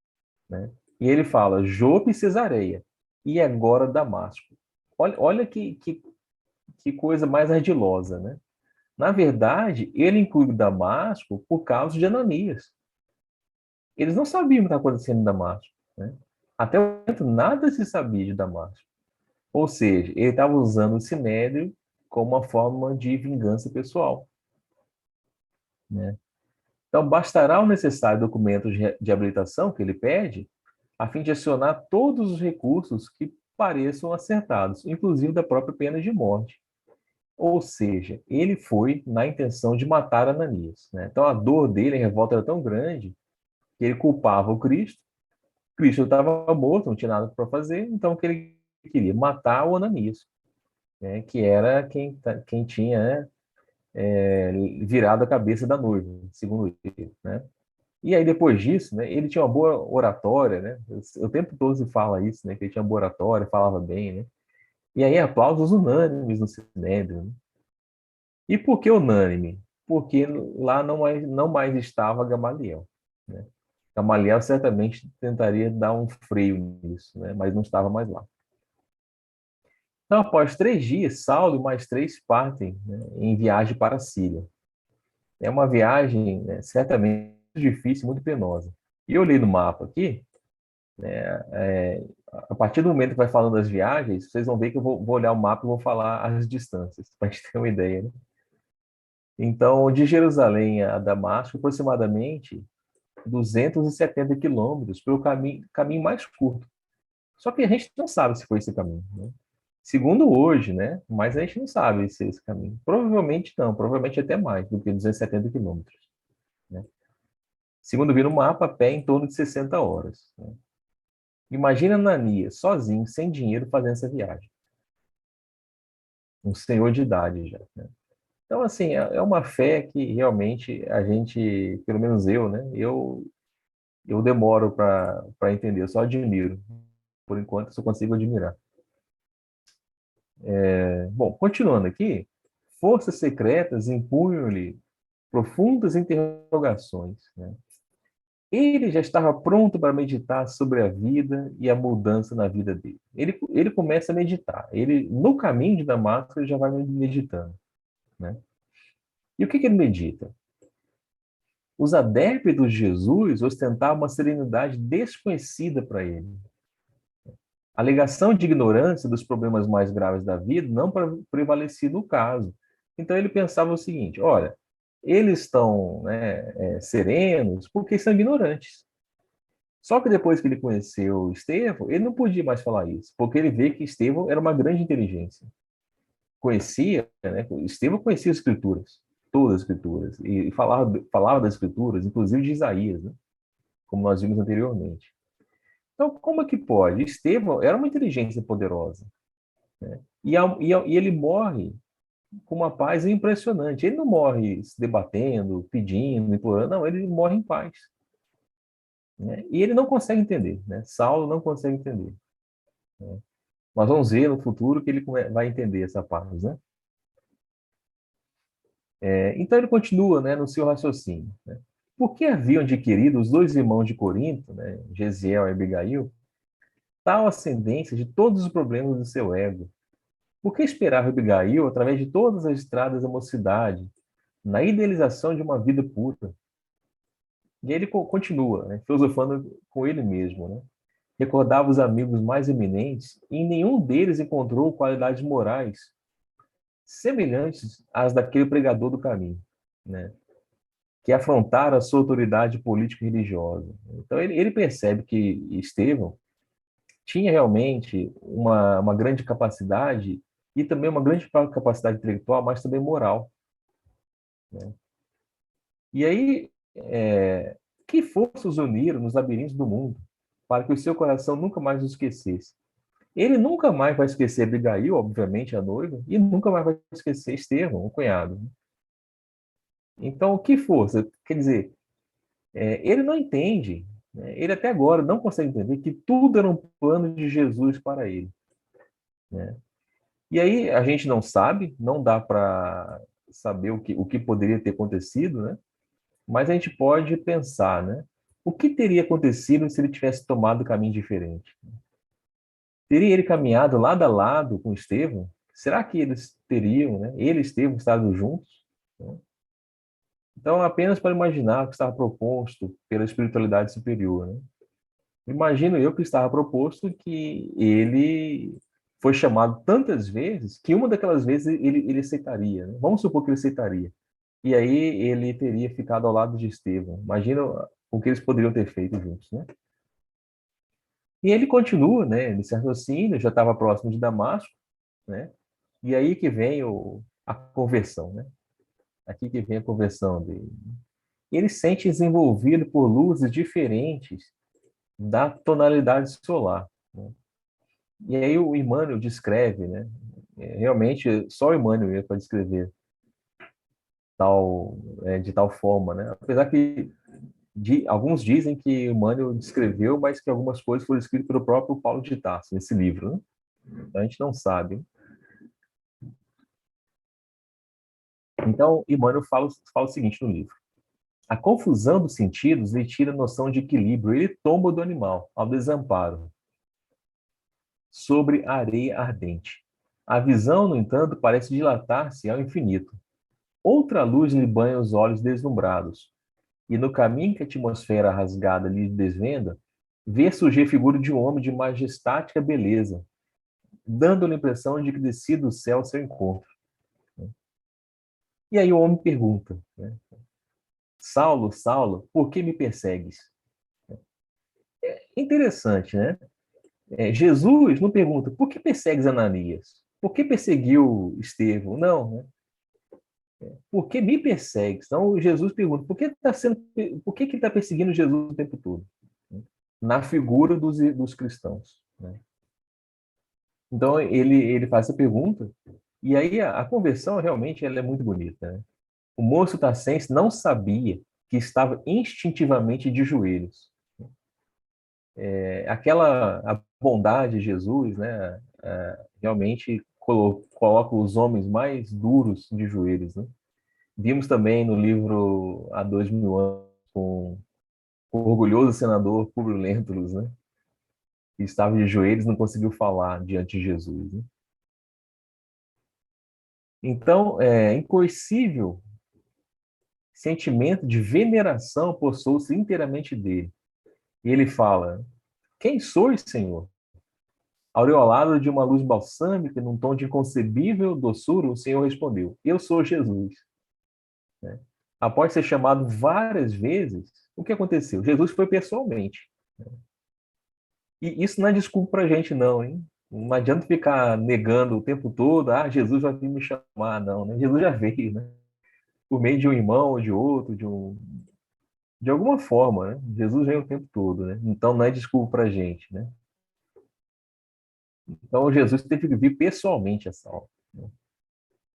né? E ele fala Jope e Cesareia, e agora Damasco. Olha que coisa mais ardilosa, né? Na verdade, ele inclui Damasco por causa de Ananias. Eles não sabiam o que estava acontecendo em Damasco, né? Até o momento, nada se sabia de Damasco. Ou seja, ele estava usando o Sinédrio como uma forma de vingança pessoal, né? Então, bastará o necessário documento de habilitação que ele pede, a fim de acionar todos os recursos que pareçam acertados, inclusive da própria pena de morte. Ou seja, ele foi na intenção de matar Ananias, né? Então, a dor dele, a revolta era tão grande que ele culpava o Cristo. Cristo estava morto, não tinha nada para fazer, então o que ele queria? Matar o Ananias, né? Que era quem tinha, né, virado a cabeça da noiva, segundo ele, né? E aí, depois disso, né, ele tinha uma boa oratória, né? O tempo todo se fala isso, né? Que ele tinha boa oratória, falava bem, né? E aí, aplausos unânimes no Sinédrio, né? E por que unânime? Porque lá não mais estava Gamaliel, né? Gamaliel certamente tentaria dar um freio nisso, né? Mas não estava mais lá. Então, após 3 dias, Saulo e mais 3 partem, né, em viagem para a Síria. É uma viagem, né, certamente muito difícil, muito penosa. E eu olhei no mapa aqui, né, a partir do momento que vai falando das viagens, vocês vão ver que eu vou olhar o mapa e vou falar as distâncias, para a gente ter uma ideia, né? Então, de Jerusalém a Damasco, aproximadamente 270 quilômetros pelo caminho mais curto. Só que a gente não sabe se foi esse caminho, né? Segundo hoje, né? Mas a gente não sabe se é esse caminho. Provavelmente não, provavelmente até mais do que 270 quilômetros, né? Segundo vi no mapa, a pé em torno de 60 horas, né? Imagina Ananias, sozinho, sem dinheiro, fazendo essa viagem. Um senhor de idade já, né? Então, assim, é uma fé que realmente a gente, pelo menos eu, né? Eu demoro para entender, eu só admiro. Por enquanto, eu só consigo admirar. Bom, continuando aqui, forças secretas impunham-lhe profundas interrogações, né? Ele já estava pronto para meditar sobre a vida e a mudança na vida dele. Ele começa a meditar. Ele, no caminho de Damasco, ele já vai meditando, né? E o que ele medita? Os adeptos de Jesus ostentavam uma serenidade desconhecida para ele. A alegação de ignorância dos problemas mais graves da vida não prevalecia no caso. Então ele pensava o seguinte: olha, eles estão, né, serenos porque são ignorantes. Só que depois que ele conheceu Estevão, ele não podia mais falar isso, porque ele vê que Estevão era uma grande inteligência. Conhecia, né? Estevão conhecia as escrituras, todas as escrituras, e falava das escrituras, inclusive de Isaías, né? Como nós vimos anteriormente. Então, como é que pode? Estevão era uma inteligência poderosa, né? E ele morre com uma paz impressionante. Ele não morre se debatendo, pedindo, implorando, não, ele morre em paz, né? E ele não consegue entender, né? Saulo não consegue entender, né? Nós vamos ver no futuro que ele vai entender essa paz, né? Então ele continua, né, no seu raciocínio, né? Por que haviam adquirido os 2 irmãos de Corinto, né, Gesiel e Abigail, tal ascendência de todos os problemas do seu ego? Por que esperava Abigail através de todas as estradas da mocidade, na idealização de uma vida pura? E ele continua, né, filosofando com ele mesmo, né? Recordava os amigos mais eminentes e em nenhum deles encontrou qualidades morais semelhantes às daquele pregador do caminho, né? Que afrontaram a sua autoridade política e religiosa. Então ele percebe que Estevão tinha realmente uma grande capacidade e também uma grande capacidade intelectual, mas também moral, né? E aí, que forças uniram nos labirintos do mundo para que o seu coração nunca mais o esquecesse? Ele nunca mais vai esquecer Abigail, obviamente, a noiva, e nunca mais vai esquecer Estevão, o cunhado. Então, que força? Quer dizer, ele não entende né? Ele até agora não consegue entender que tudo era um plano de Jesus para ele, né? E aí a gente não sabe, não dá para saber o que poderia ter acontecido, né? Mas a gente pode pensar, né? O que teria acontecido se ele tivesse tomado um caminho diferente? Teria ele caminhado lado a lado com Estevão? Será que eles teriam, né? Ele e Estevão estado juntos? Né? Então, apenas para imaginar o que estava proposto pela espiritualidade superior, né? Imagino eu que estava proposto que ele foi chamado tantas vezes que uma daquelas vezes ele aceitaria, né? Vamos supor que ele aceitaria. E aí ele teria ficado ao lado de Estevão. Imagina o que eles poderiam ter feito juntos, né? E ele continua, né, nesse raciocínio, já estava próximo de Damasco, né? E aí que vem a conversão, né? Aqui que vem a conversão dele. Ele se sente desenvolvido por luzes diferentes da tonalidade solar, né? E aí o Emmanuel descreve, né? Realmente, só o Emmanuel para descrever de tal forma, né? Apesar que alguns dizem que Emmanuel descreveu, mas que algumas coisas foram escritas pelo próprio Paulo de Tarso, nesse livro, né? Então, a gente não sabe. Então, Emmanuel fala o seguinte no livro: a confusão dos sentidos lhe tira a noção de equilíbrio, ele tomba do animal, ao desamparo, sobre a areia ardente. A visão, no entanto, parece dilatar-se ao infinito. Outra luz lhe banha os olhos deslumbrados, e no caminho que a atmosfera rasgada lhe desvenda, vê surgir a figura de um homem de majestática beleza, dando-lhe a impressão de que descia do céu ao seu encontro. E aí o homem pergunta, né? Saulo, Saulo, por que me persegues? Interessante, né? Jesus não pergunta, por que persegues Ananias? Por que perseguiu Estevão? Não, né? Por que me persegues? Então Jesus pergunta, por que ele está perseguindo Jesus o tempo todo? Na figura dos cristãos, né? Então ele faz essa pergunta, e aí a conversão realmente ela é muito bonita, né? O moço Tassense não sabia que estava instintivamente de joelhos. Aquela a bondade de Jesus, né? Realmente coloca os homens mais duros de joelhos, né? Vimos também no livro Há 2000 anos, com o orgulhoso senador Publio Lentulus, né? Que estava de joelhos e não conseguiu falar diante de Jesus, né? Então, incoercível sentimento de veneração possui-se inteiramente dele. E ele fala: quem sois, Senhor? Aureolado de uma luz balsâmica, num tom de inconcebível doçura, o Senhor respondeu: eu sou Jesus. Né? Após ser chamado várias vezes, o que aconteceu? Jesus foi pessoalmente. E isso não é desculpa para a gente, não, hein? Não adianta ficar negando o tempo todo, Jesus vai vir me chamar, não, né? Jesus já veio, né? Por meio de um irmão ou de outro, de alguma forma, né? Jesus vem o tempo todo, né? Então não é desculpa para a gente, né? Então Jesus teve que vir pessoalmente essa aula, né?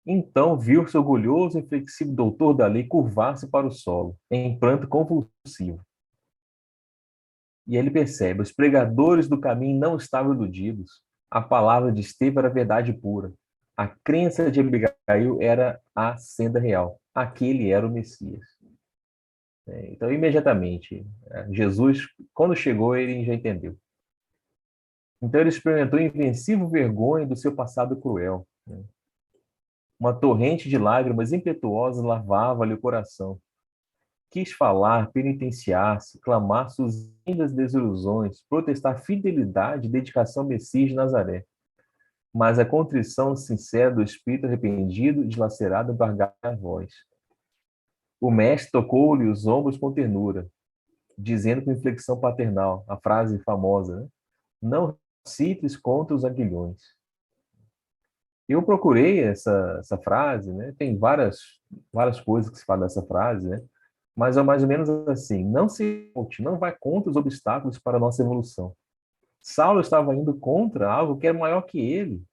Então viu-se orgulhoso e inflexível doutor da lei curvar-se para o solo, em pranto convulsivo. E ele percebe, os pregadores do caminho não estavam iludidos. A palavra de Estevão era verdade pura. A crença de Abigail era a senda real. Aquele era o Messias. Então, imediatamente, Jesus, quando chegou, ele já entendeu. Então, ele experimentou a invencível vergonha do seu passado cruel. Uma torrente de lágrimas impetuosas lavava-lhe o coração. Quis falar, penitenciar-se, clamar suas lindas desilusões, protestar fidelidade e dedicação ao Messias de Nazaré. Mas a contrição sincera do espírito arrependido e dilacerado embargava a voz. O mestre tocou-lhe os ombros com ternura, dizendo com inflexão paternal, a frase famosa, né? Não cites contra os aguilhões. Eu procurei essa frase, né? Tem várias coisas que se fala dessa frase, né? Mas é mais ou menos assim: não se volte, não vai contra os obstáculos para a nossa evolução. Saulo estava indo contra algo que era maior que ele.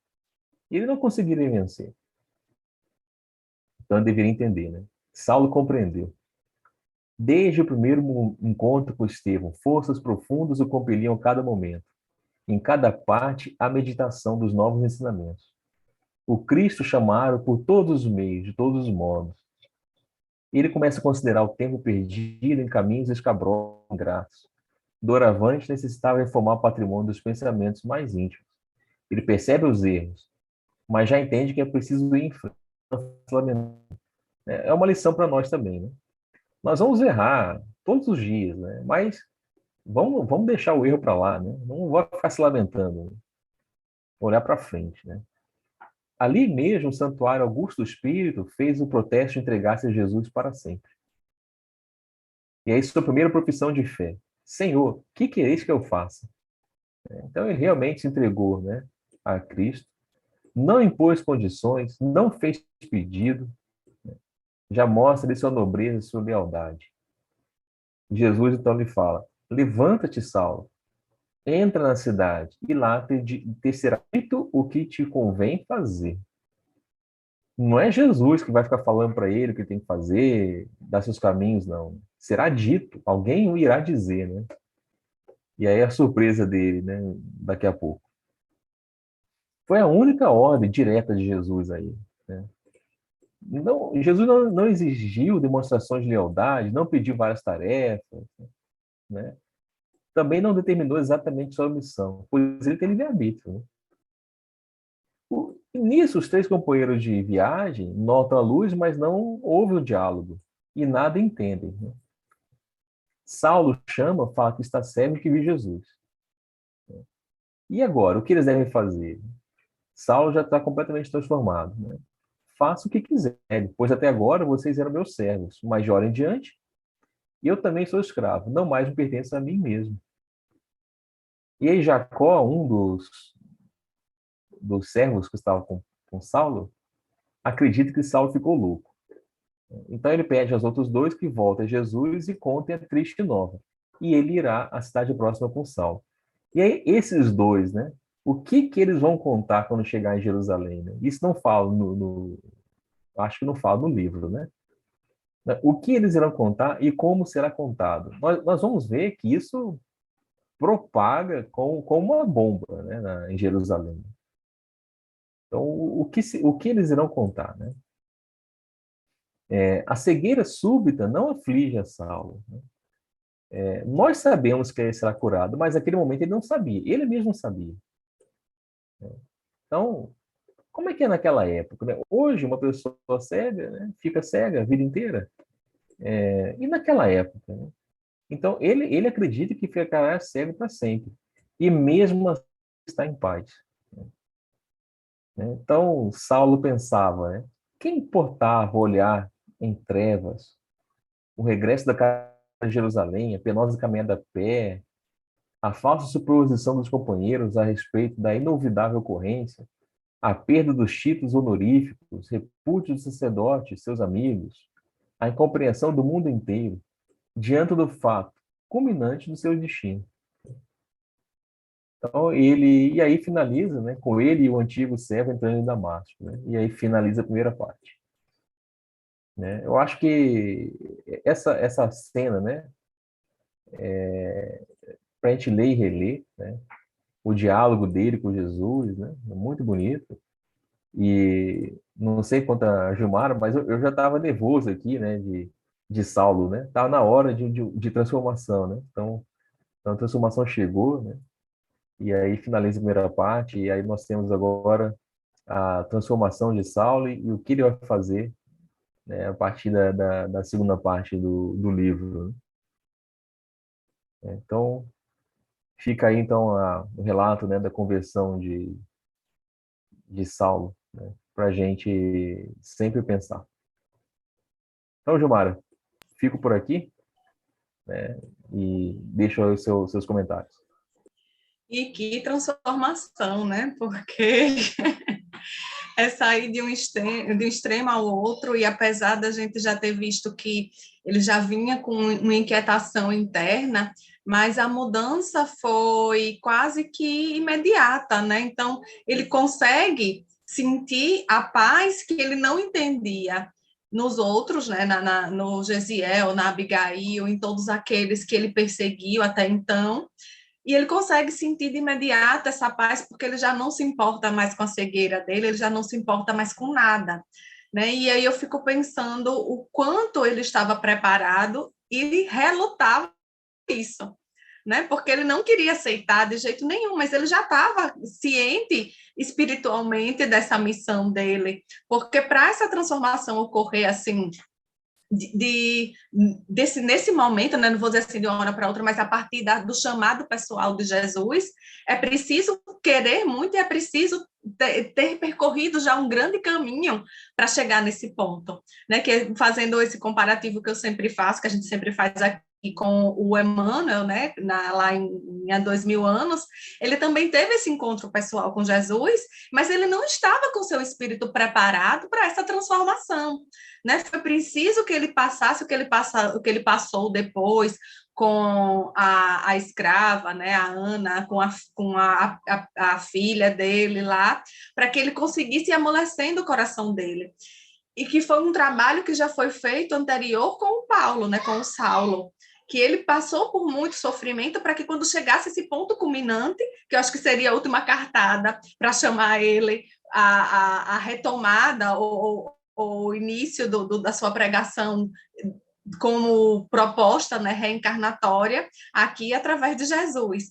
E ele não conseguiria vencer. Então ele deveria entender, né? Saulo compreendeu. Desde o primeiro encontro com Estevão, forças profundas o compeliam a cada momento. Em cada parte, a meditação dos novos ensinamentos. O Cristo chamaram por todos os meios, de todos os modos. Ele começa a considerar o tempo perdido em caminhos escabrosos, ingratos. Doravante necessitava reformar o patrimônio dos pensamentos mais íntimos. Ele percebe os erros, mas já entende que é preciso ir em frente. É uma lição para nós também, né? Nós vamos errar todos os dias, né? Mas vamos deixar o erro para lá, né? Não vai ficar se lamentando, né? Olhar para frente, né? Ali mesmo, o Santuário Augusto do Espírito fez o protesto de entregar-se a Jesus para sempre. E aí, sua primeira profissão de fé: Senhor, o que quereis que eu faça? Então, ele realmente se entregou, né, a Cristo, não impôs condições, não fez pedido, já mostra ali sua nobreza e sua lealdade. Jesus, então, lhe fala: levanta-te, Saulo, entra na cidade, e lá te será dito o que te convém fazer. Não é Jesus que vai ficar falando para ele o que tem que fazer, dar seus caminhos, não. Será dito, alguém o irá dizer, né? E aí a surpresa dele, né, daqui a pouco. Foi a única ordem direta de Jesus aí, né? Não, Jesus não exigiu demonstrações de lealdade, não pediu várias tarefas, né? Também não determinou exatamente sua missão, pois ele tem livre-arbítrio, né? Nisso, os três companheiros de viagem notam a luz, mas não ouvem o diálogo e nada entendem, né? Saulo chama, fala que está cego e que viu Jesus. E agora, o que eles devem fazer? Saulo já está completamente transformado, né? Faça o que quiserem, pois até agora vocês eram meus servos, mas de hora em diante, eu também sou escravo, não mais me pertenço a mim mesmo. E aí Jacó, um dos servos que estava com Saulo, acredita que Saulo ficou louco. Então ele pede aos outros dois que voltem a Jesus e contem a triste nova. E ele irá à cidade próxima com Saulo. E aí esses dois, né? O que eles vão contar quando chegar em Jerusalém, né? Isso não fala acho que não fala no livro, né? O que eles irão contar e como será contado. Nós vamos ver que isso propaga como uma bomba, né, em Jerusalém. Então, o que eles irão contar, né? A cegueira súbita não aflige a Saulo, né? Nós sabemos que ele será curado, mas naquele momento ele não sabia, ele mesmo não sabia, né? Então, como é que é naquela época, né? Hoje, uma pessoa cega, né, fica cega a vida inteira. E naquela época, né? Então, ele acredita que ficará cego para sempre. E mesmo assim está em paz, né? Então, Saulo pensava, né? Quem importava olhar em trevas o regresso da casa de Jerusalém, a penosa caminhada a pé, a falsa suposição dos companheiros a respeito da inovidável ocorrência, a perda dos títulos honoríficos, repúdio dos sacerdotes, seus amigos, a incompreensão do mundo inteiro, diante do fato culminante do seu destino. Então, e aí finaliza, né, com ele e o antigo servo entrando em Damasco, né? E aí finaliza a primeira parte, né? Eu acho que essa cena, né, para a gente ler e reler, né, o diálogo dele com Jesus, né, é muito bonito. E não sei quanto a Gilmar, mas eu já estava nervoso aqui, né, de Saulo, né? Estava na hora de transformação, né? Então, a transformação chegou, né? E aí finaliza a primeira parte, e aí nós temos agora a transformação de Saulo e o que ele vai fazer, né, a partir da segunda parte do livro, né? Então, fica aí então o relato, né, da conversão de Saulo, né, para a gente sempre pensar. Então, Gilmar, fico por aqui, né, e deixo aí os seus comentários.
E que transformação, né? Porque é sair de um extremo ao outro, e apesar da gente já ter visto que ele já vinha com uma inquietação interna, mas a mudança foi quase que imediata, né? Então, ele consegue sentir a paz que ele não entendia. nos outros, né, no Gesiel, na Abigail, em todos aqueles que ele perseguiu até então, e ele consegue sentir de imediato essa paz, porque ele já não se importa mais com a cegueira dele, ele já não se importa mais com nada, né? E aí eu fico pensando o quanto ele estava preparado e relutava isso, né? Porque ele não queria aceitar de jeito nenhum, mas ele já estava ciente espiritualmente dessa missão dele, porque para essa transformação ocorrer assim nesse momento, né, não vou dizer assim de uma hora para outra, mas a partir do chamado pessoal de Jesus, é preciso querer muito e é preciso ter percorrido já um grande caminho para chegar nesse ponto, né, que é fazendo esse comparativo que eu sempre faço, que a gente sempre faz aqui com o Emmanuel, né, lá há 2000 anos, ele também teve esse encontro pessoal com Jesus, mas ele não estava com seu espírito preparado para essa transformação, né? Foi preciso que ele passasse o que ele passou depois com a escrava, né, a Ana, com a filha dele lá, para que ele conseguisse ir amolecendo o coração dele. E que foi um trabalho que já foi feito anterior com o Paulo, né, com o Saulo, que ele passou por muito sofrimento para que quando chegasse esse ponto culminante, que eu acho que seria a última cartada para chamar ele a retomada ou o início da sua pregação como proposta, né, reencarnatória, aqui através de Jesus.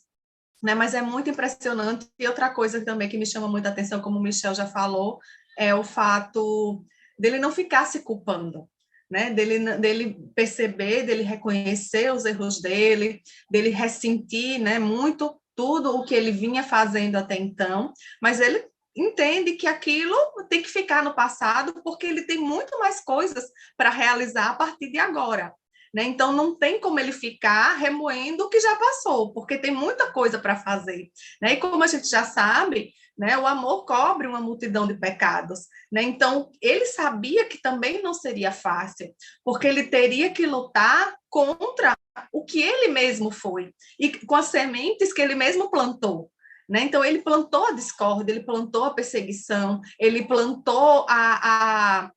Né? Mas é muito impressionante. E outra coisa também que me chama muita atenção, como o Michel já falou, é o fato dele não ficar se culpando, né? Dele perceber, dele reconhecer os erros dele ressentir, né, muito tudo o que ele vinha fazendo até então, mas ele entende que aquilo tem que ficar no passado, porque ele tem muito mais coisas para realizar a partir de agora. Né? Então, não tem como ele ficar remoendo o que já passou, porque tem muita coisa para fazer. Né? E como a gente já sabe, né, o amor cobre uma multidão de pecados. Né? Então, ele sabia que também não seria fácil, porque ele teria que lutar contra o que ele mesmo foi, e com as sementes que ele mesmo plantou. Né? Então, ele plantou a discórdia, ele plantou a perseguição, ele plantou a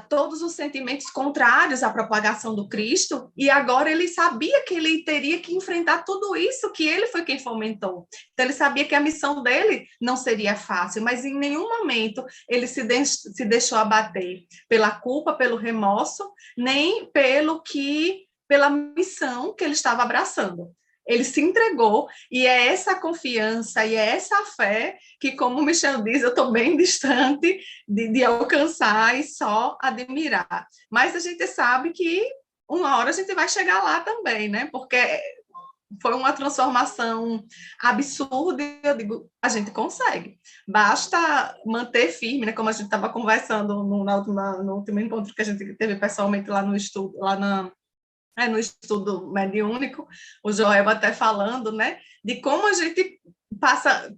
todos os sentimentos contrários à propagação do Cristo, e agora ele sabia que ele teria que enfrentar tudo isso que ele foi quem fomentou. Então, ele sabia que a missão dele não seria fácil, mas em nenhum momento ele se deixou abater pela culpa, pelo remorso, nem pela missão que ele estava abraçando. Ele se entregou, e é essa confiança, e é essa fé que, como o Michel diz, eu estou bem distante de alcançar e só admirar. Mas a gente sabe que uma hora a gente vai chegar lá também, né? Porque foi uma transformação absurda, e eu digo, a gente consegue. Basta manter firme, né? Como a gente estava conversando no último encontro que a gente teve pessoalmente lá no estudo, no estudo mediúnico, o Joel até falando, né, de como a gente passa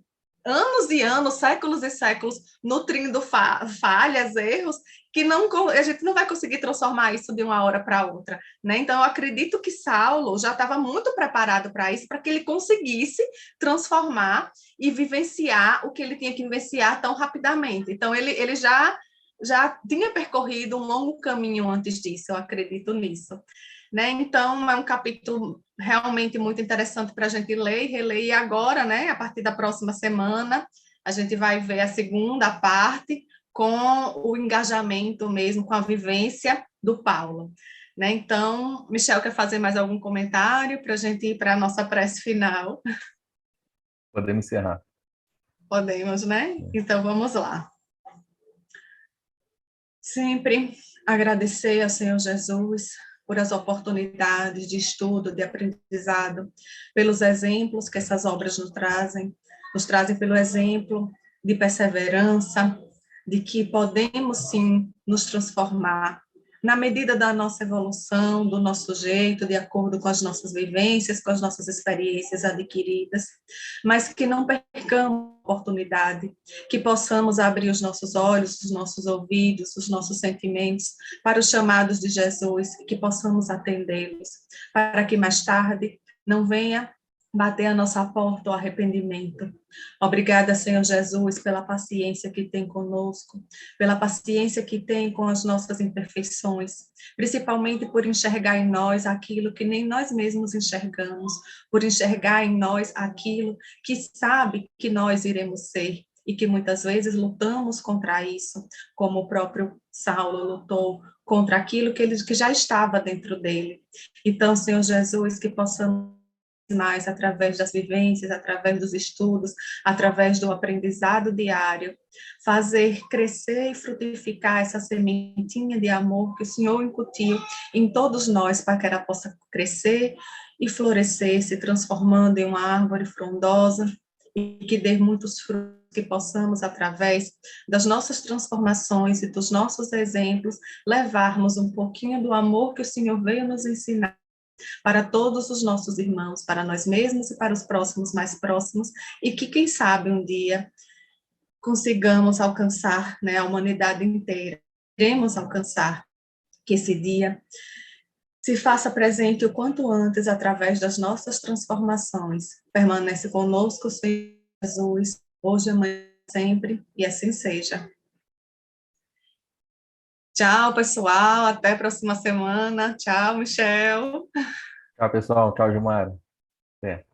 anos e anos, séculos e séculos, nutrindo falhas, erros, que a gente não vai conseguir transformar isso de uma hora para outra. Né? Então, eu acredito que Saulo já estava muito preparado para isso, para que ele conseguisse transformar e vivenciar o que ele tinha que vivenciar tão rapidamente. Então, ele já tinha percorrido um longo caminho antes disso, eu acredito nisso. Né? Então, é um capítulo realmente muito interessante para a gente ler e reler, e agora, né, a partir da próxima semana, a gente vai ver a segunda parte com o engajamento mesmo, com a vivência do Paulo. Né? Então, Michel, quer fazer mais algum comentário para a gente ir para a nossa prece final?
Podemos encerrar.
Podemos, né? Então, vamos lá. Sempre agradecer ao Senhor Jesus por as oportunidades de estudo, de aprendizado, pelos exemplos que essas obras nos trazem pelo exemplo de perseverança, de que podemos sim nos transformar na medida da nossa evolução, do nosso jeito, de acordo com as nossas vivências, com as nossas experiências adquiridas, mas que não percamos a oportunidade, que possamos abrir os nossos olhos, os nossos ouvidos, os nossos sentimentos para os chamados de Jesus, e que possamos atendê-los, para que mais tarde não venha bater a nossa porta, o arrependimento. Obrigada, Senhor Jesus, pela paciência que tem conosco, pela paciência que tem com as nossas imperfeições, principalmente por enxergar em nós aquilo que nem nós mesmos enxergamos, por enxergar em nós aquilo que sabe que nós iremos ser e que muitas vezes lutamos contra isso, como o próprio Saulo lutou contra aquilo que já estava dentro dele. Então, Senhor Jesus, que possamos mais através das vivências, através dos estudos, através do aprendizado diário, fazer crescer e frutificar essa sementinha de amor que o Senhor incutiu em todos nós, para que ela possa crescer e florescer, se transformando em uma árvore frondosa e que dê muitos frutos, que possamos, através das nossas transformações e dos nossos exemplos, levarmos um pouquinho do amor que o Senhor veio nos ensinar para todos os nossos irmãos, para nós mesmos e para os próximos mais próximos, e que, quem sabe, um dia consigamos alcançar, né, a humanidade inteira. Queremos alcançar que esse dia se faça presente o quanto antes através das nossas transformações. Permanece conosco, Senhor Jesus, hoje, amanhã, sempre, e assim seja. Tchau, pessoal. Até a próxima semana. Tchau, Michel.
Tchau, pessoal. Tchau, Gilmar. Até.